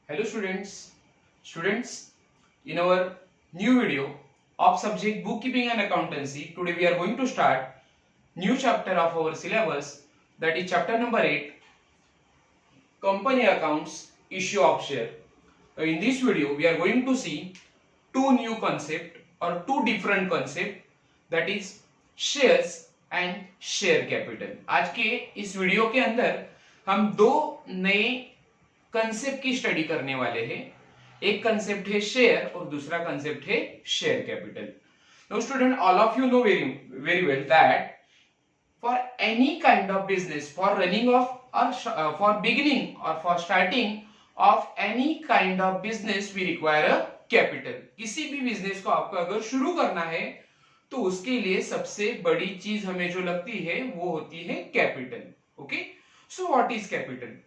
Hello students, in our new video of subject bookkeeping and accountancy, today we are going to start new chapter of our syllabus, that is chapter number 8, company accounts, issue of share. In this video we are going to see two new concept or two different concept, that is shares and share capital. आज के इस video के अंदर हम दो नए concept की study करने वाले हैं। एक कंसेप्ट है शेयर और दूसरा कंसेप्ट है share capital. Now student, all of you know very very well that for any kind of business, for running of or for beginning or for starting of any kind of business we require a capital. किसी भी business को आपको अगर शुरू करना है तो उसके लिए सबसे बड़ी चीज हमें जो लगती है वो होती है capital. Okay, so what is capital?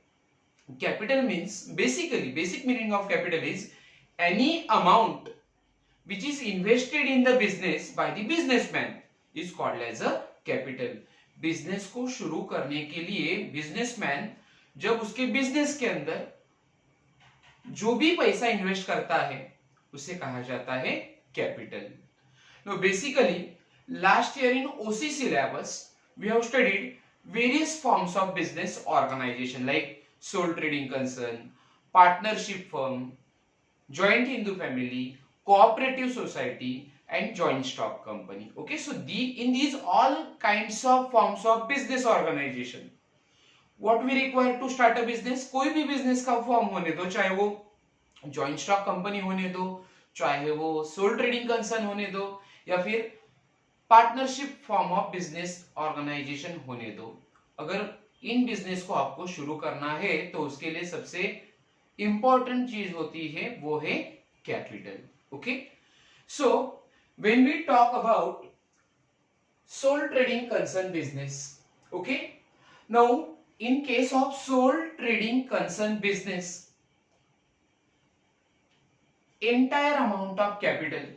Capital means basically basic meaning of capital is any amount which is invested in the business by the businessman is called as a capital. Business को शुरू करने के लिए businessman जब उसके business के अंदर जो भी पैसा इन्वेस्ट करता है उसे कहा जाता है capital. No basically last year in OC syllabus we have studied various forms of business organisation like sole trading concern, partnership firm, joint Hindu family, cooperative society and joint stock company. Okay, so in these all kinds of forms of business organization, what we require to start a business? कोई भी business का form होने दो, चाहे वो joint stock company होने दो, चाहे वो sole trading concern होने दो या फिर partnership form of business organisation होने दो, अगर इन बिजनेस को आपको शुरू करना है तो उसके लिए सबसे इंपॉर्टेंट चीज होती है वो है capital. Okay, so when we talk about sole trading concern business, okay, now in case of sole trading concern business, entire amount of capital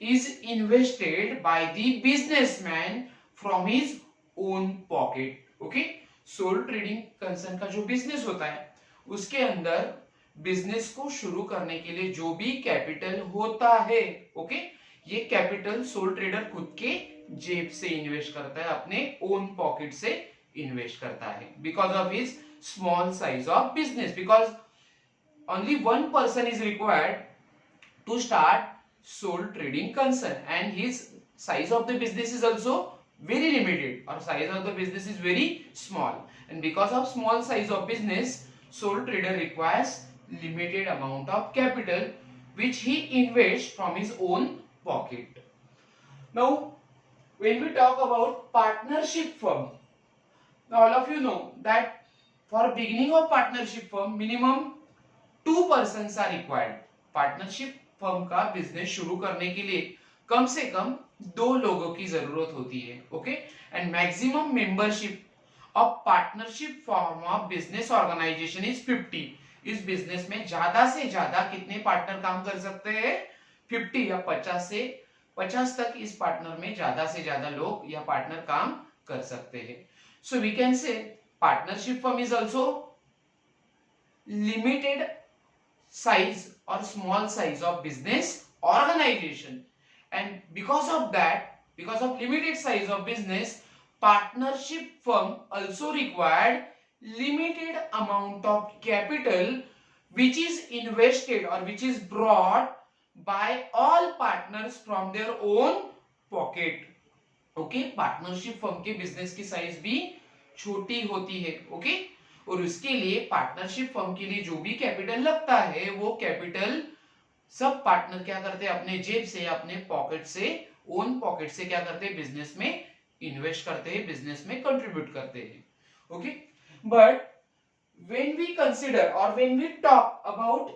is invested by the businessman from his own pocket. Okay, sole trading concern का जो business होता है उसके अंदर business को शुरू करने के लिए जो भी कैपिटल होता है, ओके, ये कैपिटल सोल ट्रेडर खुद के जेब से इन्वेस्ट करता है, अपने ओन पॉकेट से इन्वेस्ट करता है, because of his small size of business, because only one person is required to start sole trading concern and his size of the business is also very limited or size of the business is very small, and because of small size of business sole trader requires limited amount of capital which he invests from his own pocket. Now when we talk about partnership firm, now all of you know that for beginning of partnership firm minimum 2 persons are required. Partnership firm का business शुरू करने के लिए कम से कम 2 लोगों की जरूरत होती है। Okay, and maximum membership of partnership form of business organisation is 50। इस बिजनेस में ज्यादा से ज्यादा कितने पार्टनर काम कर सकते हैं? 50 या 50 से 50 तक इस पार्टनर में ज्यादा से ज्यादा लोग या पार्टनर काम कर सकते हैं। So we can say partnership firm is also limited size or small size of business organization, and because of that, because of limited size of business, partnership firm also required limited amount of capital which is invested or which is brought by all partners from their own pocket. okay, partnership firm के business की size भी छोटी होती है। okay, और उसके लिए partnership firm के लिए जो भी कैपिटल लगता है वो कैपिटल सब पार्टनर क्या करते हैं? अपने जेब से, अपने पॉकेट से, ओन पॉकेट से क्या करते हैं? बिजनेस में इन्वेस्ट करते हैं, बिजनेस में कंट्रीब्यूट करते हैं। Okay, but when we consider और when we talk about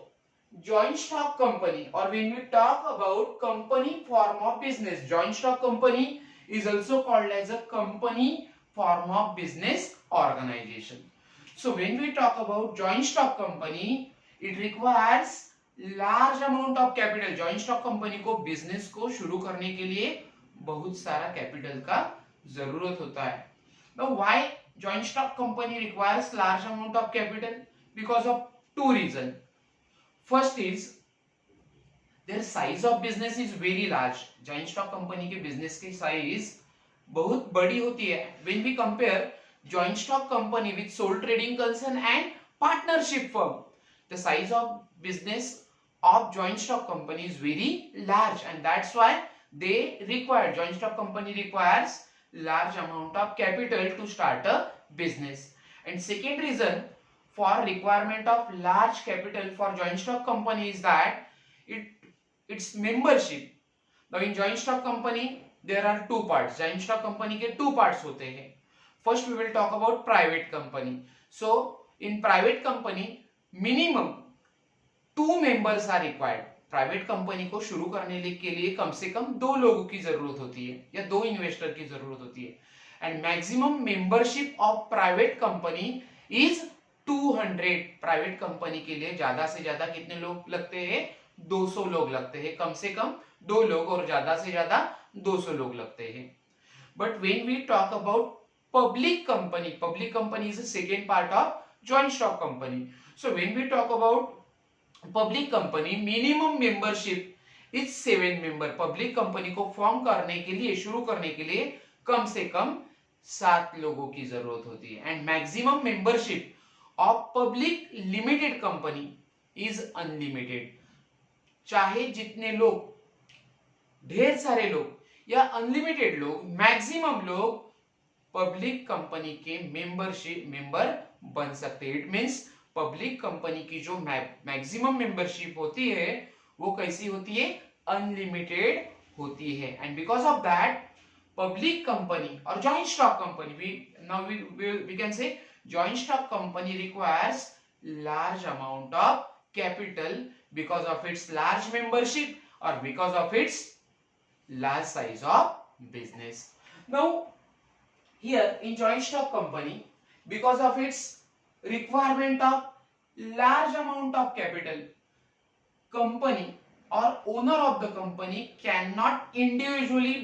joint stock company और when we talk about company form of business, joint stock company is also called as a company form of business organisation. So when we talk about joint stock company, it requires large amount of capital. joint stock company को business को शुरू करने के लिए बहुत सारा capital का जरूरत होता है. Now why joint stock company requires large amount of capital? Because of two reasons. First is their size of business is very large. Joint stock company के बिजनेस की साइज बहुत बड़ी होती है। When we compare joint stock company with sole trading concern and partnership firm, the size of business of joint stock company is very large, and that's why they require, joint stock company requires large amount of capital to start a business. And second reason for requirement of large capital for joint stock company is that its membership. Now in joint stock company there are two parts. joint stock company के two parts होते हैं. First we will talk about private company. So in private company minimum 2 members are required. Private company को शुरू करने के लिए कम से कम 2 लोगों की जरूरत होती है या 2 इन्वेस्टर की जरूरत होती है। And maximum membership of private company is 200। Private company के लिए ज्यादा से ज्यादा कितने लोग लगते हैं? 200 लोग लगते हैं। कम से कम 2 लोग और ज्यादा से ज्यादा 200 लोग लगते हैं। But when we talk about public company is the second part of joint stock company. So when we talk about public company minimum membership is 7 member. Public company को फॉर्म करने के लिए, शुरू करने के लिए कम से कम 7 लोगों की जरूरत होती है। And maximum membership of public limited company is unlimited. चाहे जितने लोग, ढेर सारे लोग या अनलिमिटेड लोग, मैक्सिमम लोग पब्लिक कंपनी के मेंबर बन सकते हैं। इट मींस पब्लिक कंपनी की जो मैक्सिमम मेंबरशिप होती है वो कैसी होती है? अनलिमिटेड होती है। And because of that public company और joint stock company, we can say joint stock company requires large amount of capital because of its large membership और because of its large size of business. Now here in joint stock company, because of its requirement of large amount of capital, company or owner of the company cannot individually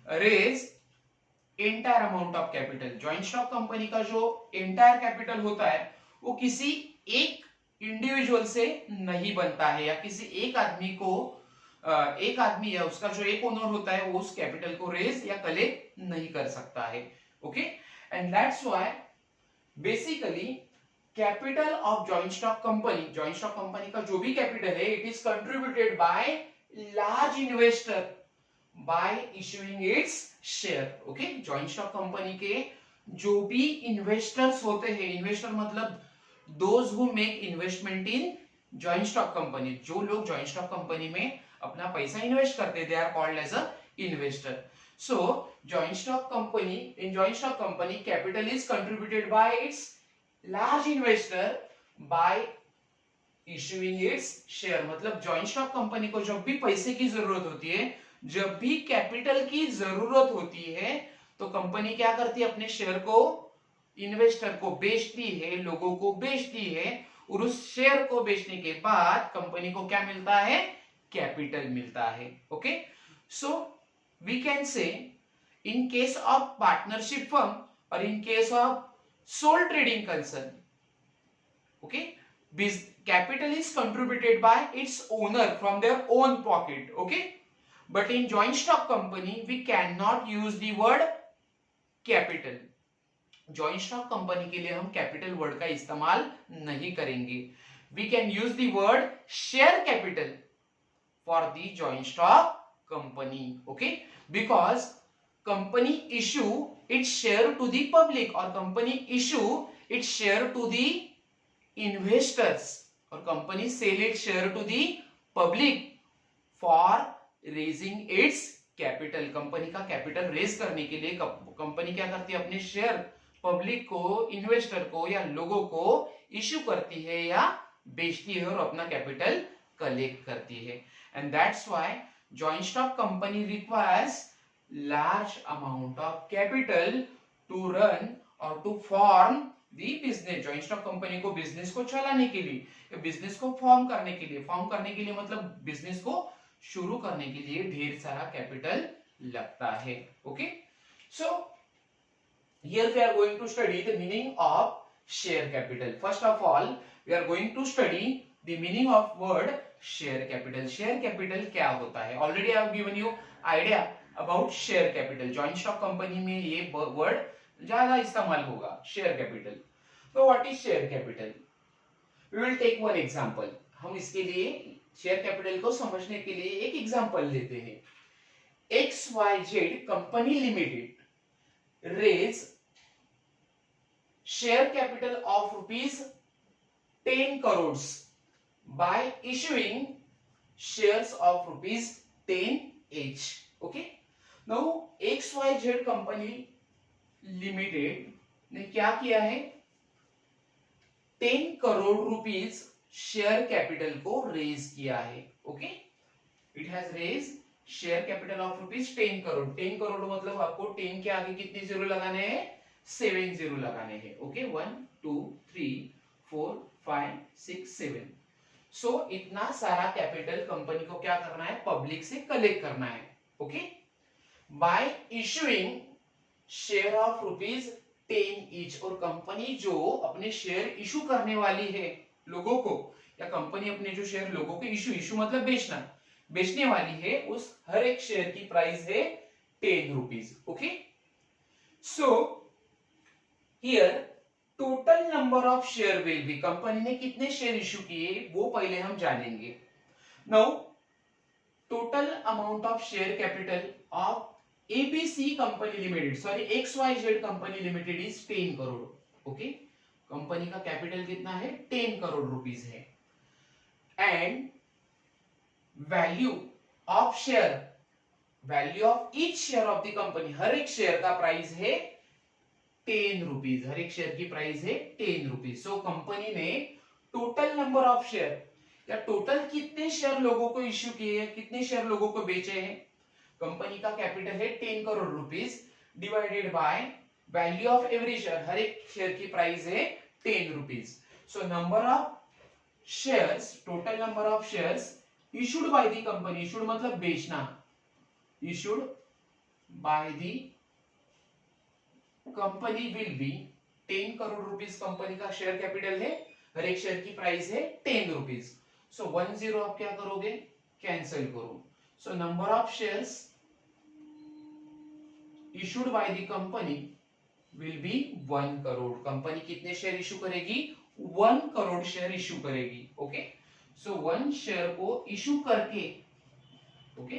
raise entire amount of capital. joint stock company का जो entire capital होता है वो किसी एक individual से नहीं बनता है, या किसी एक आदमी को, एक आदमी या उसका जो एक ओनर होता है वो उस कैपिटल को रेज या कलेक्ट नहीं कर सकता है। Okay, and that's why basically capital of joint stock company का जो भी कैपिटल है it is contributed by large investor by issuing its share. Okay, joint stock company के जो भी इन्वेस्टर्स होते हैं, इन्वेस्टर मतलब those who make investment in joint stock company, जो लोग जॉइंट स्टॉक कंपनी में अपना पैसा इन्वेस्ट करते हैं, they are called as a investor. So joint stock company, in joint stock company capital is contributed by its large investor by issuing its share. मतलब joint stock company को जब भी पैसे की जरूरत होती है, जब भी कैपिटल की जरूरत होती है, तो कंपनी क्या करती है? अपने शेयर को इन्वेस्टर को बेचती है, लोगों को बेचती है, और उस शेयर को बेचने के बाद कंपनी को क्या मिलता है? कैपिटल मिलता है। Okay, so we can say in case of partnership firm और in case of sole trading concern, okay, capital is contributed by its owner from their own pocket. Okay, but in joint stock company we can not use the word capital. Joint stock company के लिए हम capital word का इस्तेमाल नहीं करेंगे। We can use the word share capital for the joint stock company. Okay, because company issue its share to the public or company issue its share to the investors or company sell its share to the public for raising its capital. Company का capital raise करने के लिए company क्या करती है? अपने share public को, investor को या लोगों को इश्यू करती है या बेचती है और अपना कैपिटल कलेक्ट करती है। And that's why joint stock company requires large amount of capital to run or to form the business. joint stock company को बिजनेस को चलाने के लिए, बिजनेस को फॉर्म करने के लिए मतलब बिजनेस को शुरू करने के लिए ढेर सारा कैपिटल लगता है। Okay, so here we are going to study the meaning of share capital. First of all we are going to study the meaning of word share capital. Share capital क्या होता है? Already I have given you idea about share capital. Joint stock company में ये word ज्यादा इस्तेमाल होगा, share capital. तो what is share capital? We will take one example. हम इसके लिए शेयर कैपिटल को समझने के लिए एक एग्जांपल लेते हैं। XYZ company limited raise share capital of rupees 10 crores by issuing shares of rupees 10 each. Okay. Now XYZ company limited ने क्या किया है? 10 करोड़ रुपीस शेयर कैपिटल को रेज किया है। Okay, it has raise share capital of rupees 10 crore. 10 crore मतलब आपको 10 के आगे कितने जीरो लगाने हैं? 7 जीरो लगाने हैं। ओके, 1 2 3 4 5 6 7। सो इतना सारा कैपिटल कंपनी को क्या करना है? पब्लिक से कलेक्ट करना है। Okay, bye issuing share of rupees 10 each. और कंपनी जो अपने शेयर इशू करने वाली है लोगों को, या कंपनी अपने जो शेयर लोगों को इशू मतलब बेचने वाली है, उस हर एक शेयर की प्राइस है 10 rupees. Okay, so here total number of share will be, company ने कितने शेयर इशू किए वो पहले हम जानेंगे। Now total amount of share capital of ABC company limited, sorry XYZ company limited is 10 crore. Okay, company का capital कितना है? 10 करोड़ रुपीस है। And value of share, value of each share of the company, हर एक शेयर का price है 10 rupees. हर एक share की प्राइस है 10 रुपीज। सो कंपनी ने टोटल नंबर ऑफ शेयर, या टोटल कितने शेयर लोगों को इश्यू किए हैं, कितने शेयर लोगों को बेचे हैं, कंपनी का कैपिटल है 10 crore rupees divided by value of every share, हर एक शेयर की प्राइस है 10 rupees. So number of shares, total number of shares issued by the company, issued मतलब बेचना, issued by the company will be 10 crore rupees. Company का share capital है, हर एक शेयर की प्राइस है 10 रुपीज। सो 1 0 आप क्या करोगे? कैंसिल करो। So number of shares issued by the company will be 1 crore. Company कितने शेयर इशू करेगी? 1 करोड़ शेयर इशू करेगी। ओके, सो 1 शेयर को इशू करके, okay,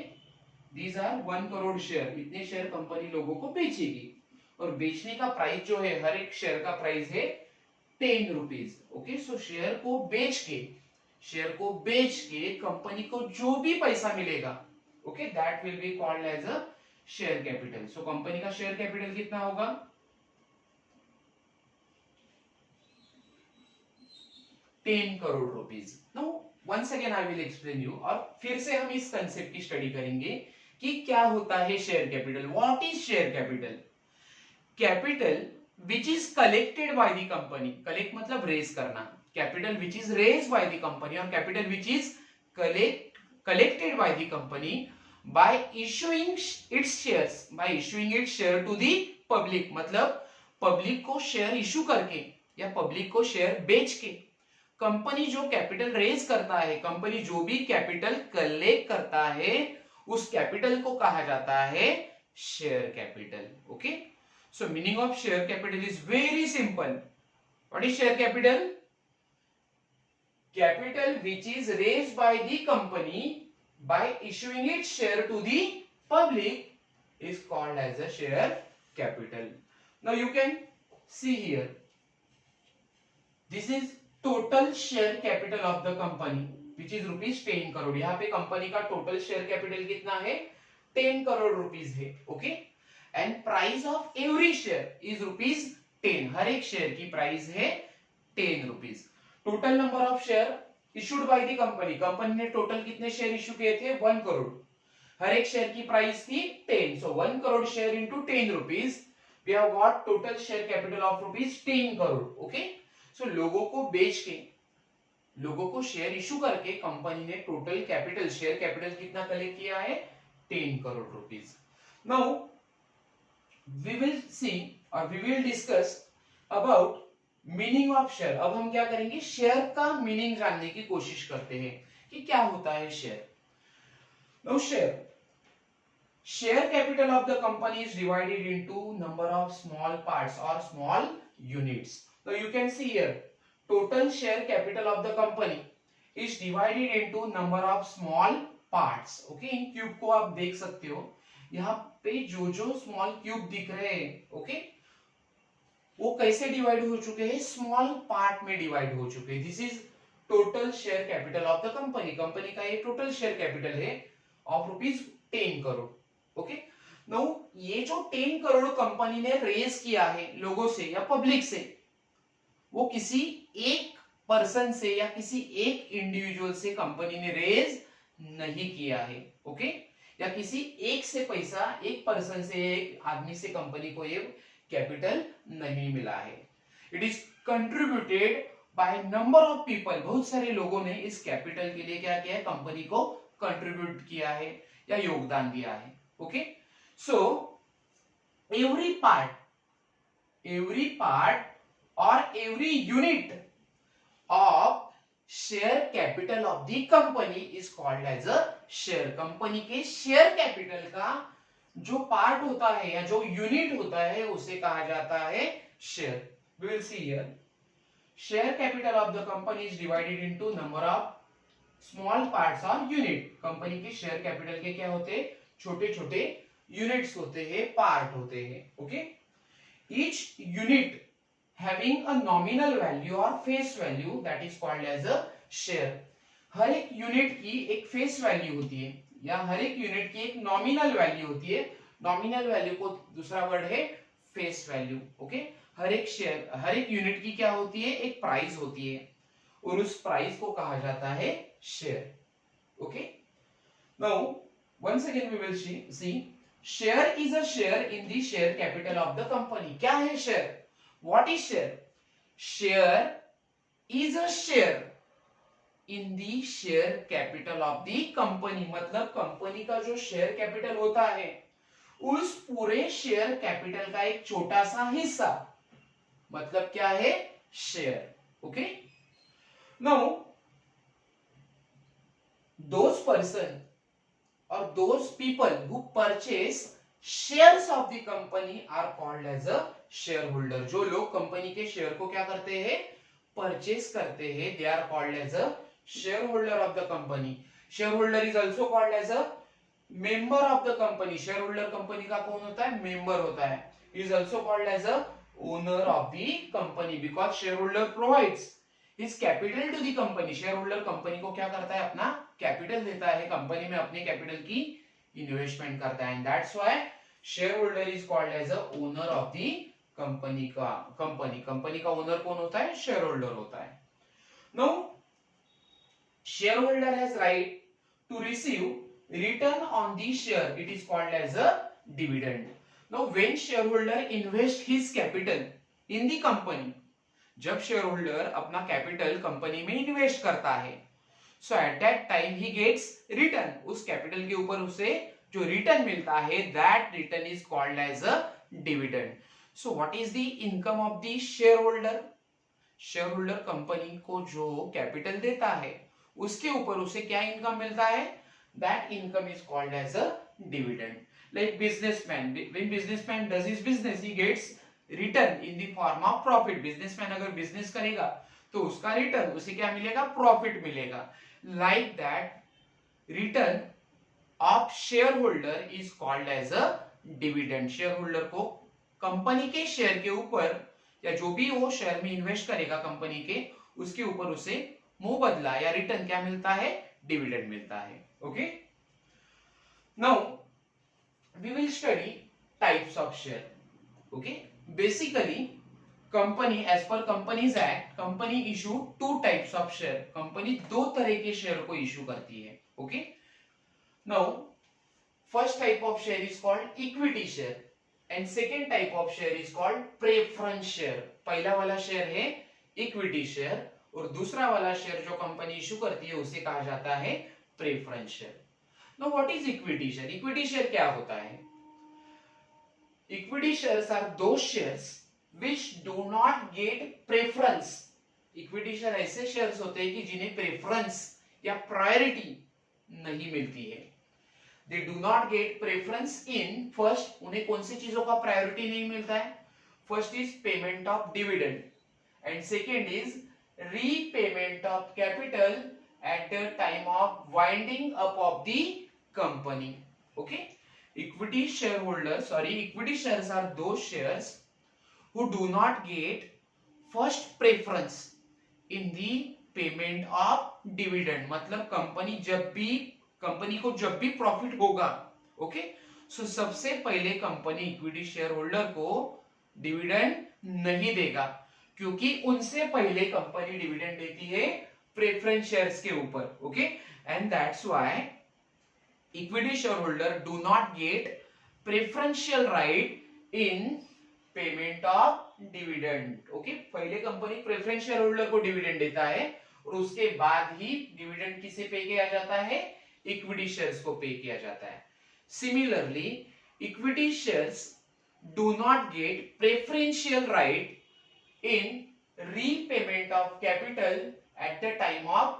these are 1 crore share, इतने शेयर कंपनी लोगों को बेचेगी। और बेचने का प्राइस जो है, हर एक शेयर का प्राइस है 10 रुपीज। ओके, सो शेयर को बेच के कंपनी को जो भी पैसा मिलेगा, okay, that will be called as a share capital. So company का शेयर कैपिटल कितना होगा? 10 crore rupees. Now once again I will explain you, और फिर से हम इस कंसेप्ट की स्टडी करेंगे कि क्या होता है share capital. What is share capital? Capital which is collected by the company, collect मतलब रेज करना, capital which is raise by the company, और capital which is collected by the company by issuing its shares, by issuing its share to the public, मतलब public को share issue करके या public को share बेच के company जो capital raise करता है, कंपनी जो भी कैपिटल कलेक्ट करता है, उस कैपिटल को कहा जाता है share capital. Okay, so meaning of share capital is very simple. What is share capital? Capital which is raised bye the company by issuing its share to the public is called as a share capital. Now you can see here, this is total share capital of the company which is rupees 10 crore. यहाँ पे company का total share capital कितना है? 10 crore rupees है। Okay, and price of every share is rupees 10, हर एक share की price है 10 rupees. Total number of share issued by the company, company ने टोटल कितने शेयर इशू किए थे? 1 करोड़, हर एक शेयर की प्राइस थी 10, so 1 crore share into 10 rupees, we have got total share capital of rupees 10 crore. Okay, so लोगों को बेच के, लोगों को शेयर इशू करके कंपनी ने टोटल कैपिटल, शेयर कैपिटल कितना कलेक्ट किया है? 10 crore rupees. Now we will see और we will discuss about meaning of share. अब हम क्या करेंगे, शेयर का मीनिंग जानने की कोशिश करते हैं कि क्या होता है share. Now share capital of the company is divided into number of small parts or small units. So you can see here total share capital of the company is divided into number of small parts. Okay, in cube को आप देख सकते हो, यहाँ पे जो जो small cube दिख रहे हैं, ओके, वो कैसे डिवाइड हो चुके हैं, स्मॉल पार्ट में डिवाइड हो चुके हैं। This is total share capital of the company. Company का ये टोटल शेयर कैपिटल है ऑफ ₹10 करोड़। ओके, नाउ ये जो 10 करोड़ कंपनी ने रेज किया है लोगों से या पब्लिक से, वो किसी एक पर्सन से या किसी एक इंडिविजुअल से कंपनी ने रेज नहीं किया है। ओके, या किसी एक से पैसा, एक पर्सन से, एक आदमी से कंपनी को ये कैपिटल नहीं मिला है। It is contributed by number of people. बहुत सारे लोगों ने इस कैपिटल के लिए क्या किया है, कंपनी को कंट्रीब्यूट किया है या योगदान दिया है। ओके, सो एवरी पार्ट और every unit of share capital of the company is called as a share. Company के शेयर कैपिटल का जो पार्ट होता है या जो यूनिट होता है उसे कहा जाता है share. We will see here share capital of the company is divided into number of small parts और यूनिट। कंपनी के शेयर कैपिटल के क्या होते हैं, छोटे छोटे यूनिट्स होते हैं, पार्ट होते हैं। Okay, each unit having a nominal value और face value that is called as a share. हर एक यूनिट की एक फेस वैल्यू होती है या हर एक यूनिट की एक नॉमिनल वैल्यू होती है। नॉमिनल वैल्यू को दूसरा वर्ड है फेस वैल्यू। ओके, हर एक यूनिट की क्या होती है, एक प्राइस होती है और उस प्राइस को कहा जाता है share. Okay, now once again we will see share is a share in the share capital of the company। क्या है share, what is share? Share is a share in the share capital of the company। मतलब company का जो share capital होता है उस पूरे share capital का एक छोटा सा हिस्सा, मतलब क्या है, share. Okay, now those person or those people who purchase shares of the company are called as a shareholder। जो लोग कंपनी के शेयर को क्या करते हैं, परचेस करते हैं, they are called as a shareholder of the company। shareholder is also called as a member of the company। shareholder company का कौन होता है, मेंबर होता है। is also called as a owner of the company because shareholder provides his capital to the company। shareholder company को क्या करता है, अपना कैपिटल देता है, कंपनी में अपने कैपिटल की इन्वेस्टमेंट करता है। That's why shareholder is called as a owner of the company का ओनर कौन होता है, शेयरहोल्डर होता है। Now shareholder has right to receive return on the share, it is called as a dividend। now when shareholder invest his capital in the company, जब shareholder अपना capital company में invest करता है, so at that time he gets return. उस capital के ऊपर उसे जो रिटर्न मिलता है, that return is called as a dividend. So what is the income of the shareholder? Shareholder company को जो कैपिटल देता है उसके ऊपर उसे क्या इनकम मिलता है, that income is called as a dividend. Like businessman, when businessman does his business he gets return in the form of profit. Businessman अगर बिजनेस करेगा तो उसका रिटर्न, उसे क्या मिलेगा, प्रॉफिट मिलेगा। Like that return of shareholder is called as a dividend. Shareholder को company के शेयर के ऊपर या जो भी वो शेयर में इन्वेस्ट करेगा कंपनी के, उसके ऊपर उसे मुबदला या रिटर्न क्या मिलता है, डिविडेंड मिलता है। Okay, now we will study types of share. Okay, basically company as per companies act, company issue two types of share. Company दो तरह के शेयर को इशू करती है। Okay, now first type of share is called equity share and second type of share is called preference share. पहला वाला share है equity share और दूसरा वाला शेयर जो कंपनी इशू करती है उसे कहा जाता है preference share. Now what is equity share? Equity share क्या होता है? Equity shares are those shares which do not get preference. Equity share ऐसे शेयर्स होते हैं कि जिन्हें प्रेफरेंस या प्रायोरिटी नहीं मिलती है. दे do not gate preference in first, उन्हें कौन सी चीजों का प्रायोरिटी नहीं मिलता है? First is payment of dividend and second is repayment of capital at the time of winding up of the company. Okay, equity shares are those shares who do not get first preference in the payment of dividend. मतलब company को जब भी profit होगा, okay, सो सबसे पहले company equity share holder को dividend नहीं देगा, क्योंकि उनसे पहले कंपनी डिविडेंड देती है प्रेफरेंस शेयर्स के ऊपर. Okay, and that's why equity share holder do not gate preferential right in payment of dividend. Okay, पहले कंपनी प्रेफरेंस शेयर होल्डर को डिविडेंड देता है और उसके बाद ही डिविडेंड किसे पे किया जाता है? इक्विटी शेयर्स को पे किया जाता है. Similarly equity shares do not gate preferential right in repayment of capital at the time of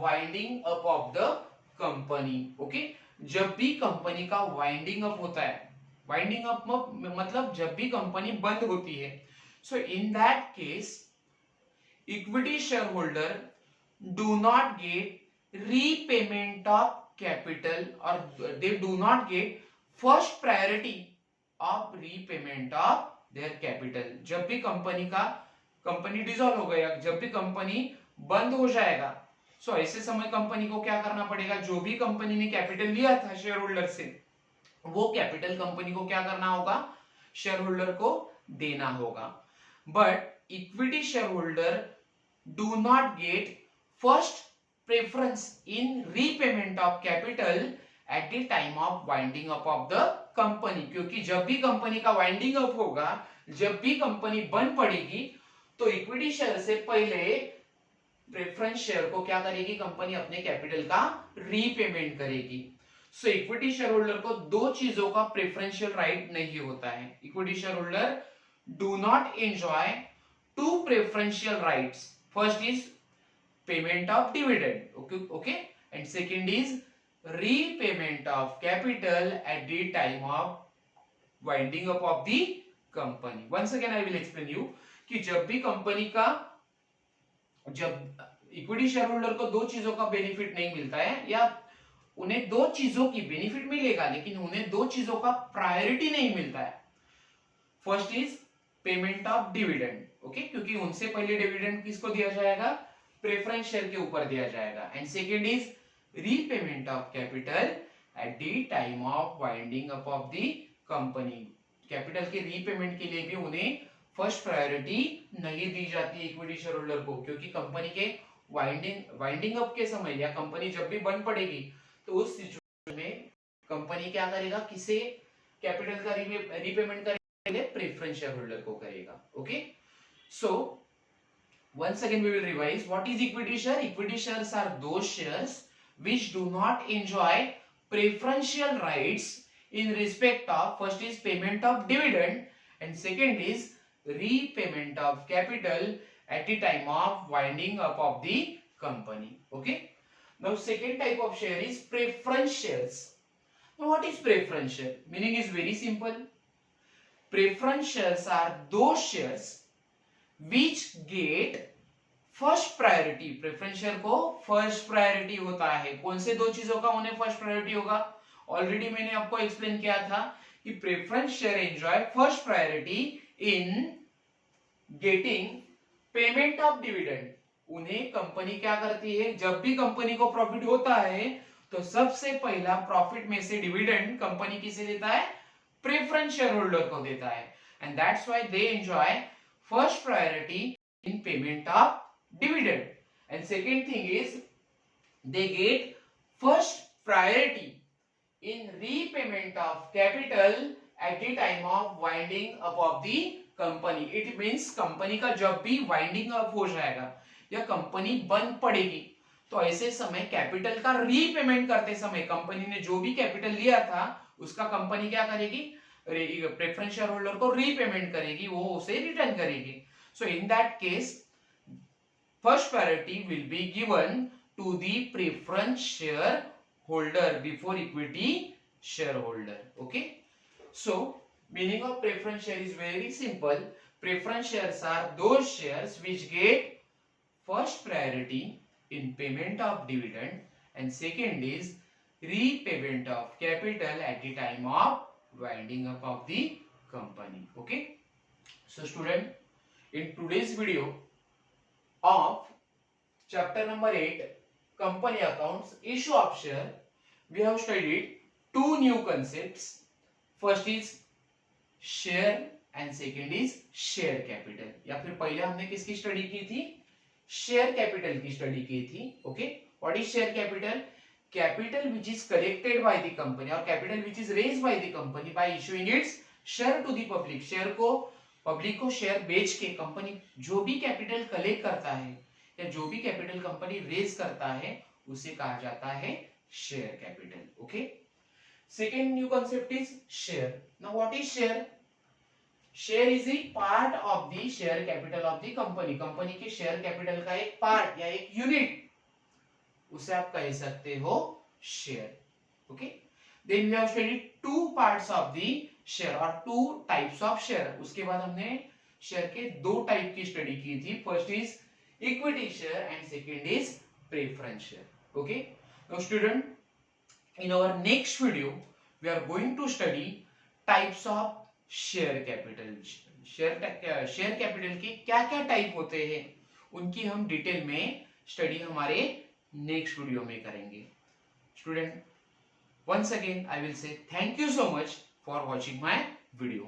winding up of the company. Okay, जब भी कंपनी का वाइंडिंग अप होता है, वाइंडिंग अप मतलब जब भी कंपनी बंद होती है, so in that case equity share holder do not get repayment of capital और they do not get first priority of repayment of their capital. जब भी कंपनी डिसॉल्व हो गया, जब भी कंपनी बंद हो जाएगा, सो ऐसे समय कंपनी को क्या करना पड़ेगा? जो भी कंपनी ने कैपिटल लिया था शेयर होल्डर से, वो कैपिटल कंपनी को क्या करना होगा? शेयर होल्डर को देना होगा. But equity share holder do not get first preference in repayment of capital at the time of winding up of the company, क्योंकि जब भी कंपनी का वाइंडिंग अप होगा, जब भी कंपनी बंद पड़ेगी, तो इक्विटी शेयर से पहले प्रेफरेंस शेयर को क्या करेगी? कंपनी अपने कैपिटल का रीपेमेंट करेगी. सो इक्विटी शेयर होल्डर को दो चीजों का प्रेफरेंशियल राइट नहीं होता है. Equity share holder do not enjoy to preferential rights. First is payment of dividend, okay, and second is repayment of capital at the time of winding up of the company. Once again I will explain you कि जब equity share holder को दो चीजों का benefit नहीं मिलता है, या उन्हें दो चीजों की बेनिफिट मिलेगा लेकिन उन्हें दो चीजों का प्रायोरिटी नहीं मिलता है. First is payment of dividend, okay, क्योंकि उनसे पहले डिविडेंड किसको दिया जाएगा? प्रेफरेंस शेयर के ऊपर दिया जाएगा. And second is repayment of capital at the time of winding up of the company. Capital के रीपेमेंट के लिए भी उन्हें फर्स्ट प्रायोरिटी नहीं दी जाती इक्विटी शेयर होल्डर को, क्योंकि कंपनी के वाइंडिंग अप के समय या कंपनी जब भी बंद पड़ेगी, तो उस सिचुएशन में कंपनी क्या करेगा? किसे कैपिटल का रीपेमेंट करेगा? प्रेफरेंस शेयर होल्डर को करेगा. Okay, so once again we will revise what is equity share. Equity shares are those shares which do not enjoy preferential rights in respect of, first is payment of dividend and second is repayment of capital at the time of winding up of the company. Okay, now second type of share is preference shares. Now what is preference share? Meaning is very simple. Preference shares are those shares which get first priority. Preference share को first priority होता है. कौन से दो चीजों का उन्हें first priority होगा? ऑलरेडी मैंने आपको एक्सप्लेन किया था कि preference share enjoy first priority in getting payment of dividend. उन्हें कंपनी क्या करती है? जब भी कंपनी को प्रॉफिट होता है, तो सबसे पहला प्रॉफिट में से डिविडेंड कंपनी किसे देता है? प्रेफरेंस शेयर होल्डर को देता है. And that's why they enjoy first priority in payment of dividend. And second thing is they get first priority in repayment of capital at the time of winding up of the company. It means company का जब भी winding up हो जाएगा या company बंद पड़ेगी, तो ऐसे समय कैपिटल का रीपेमेंट करते समय कंपनी ने जो भी कैपिटल लिया था उसका कंपनी क्या करेगी? प्रेफरेंस शेयर होल्डर को रीपेमेंट करेगी, वो उसे रिटर्न करेगी. So in that case first priority will be given to the preference shareholder before equity shareholder. Okay, so meaning of preference share is very simple. Preference shares are those shares which get first priority in payment of dividend, and second is repayment of capital at the time of winding up of the company. Okay, so student, in today's video of chapter number 8, company accounts, issue of share, we have studied two new concepts. First is share and second is share capital. या फिर पहले हमने किसकी study की थी? Share capital की study की थी. Okay, what is share capital? Capital which is collected by the company or capital which is raised by the company by issuing its share to the public. Share को public को share बेच के company जो भी capital collect करता है या जो भी कैपिटल कंपनी रेज करता है उसे कहा जाता है share capital. Okay, second new concept is share. Now what is share? Share is a part of the share capital of the company. Company के शेयर कैपिटल का एक पार्ट या एक यूनिट, उसे आप कह सकते हो share. Okay, then we have studied two parts of the share और टू टाइप्स ऑफ शेयर. उसके बाद हमने शेयर के दो टाइप की स्टडी की थी. First is equity share and second is preference share. Okay, now student, in our next video we are going to study types of share capital. Share capital के क्या क्या टाइप होते हैं उनकी हम डिटेल में स्टडी हमारे नेक्स्ट वीडियो में करेंगे. Student, once again I will say thank you so much for watching my video.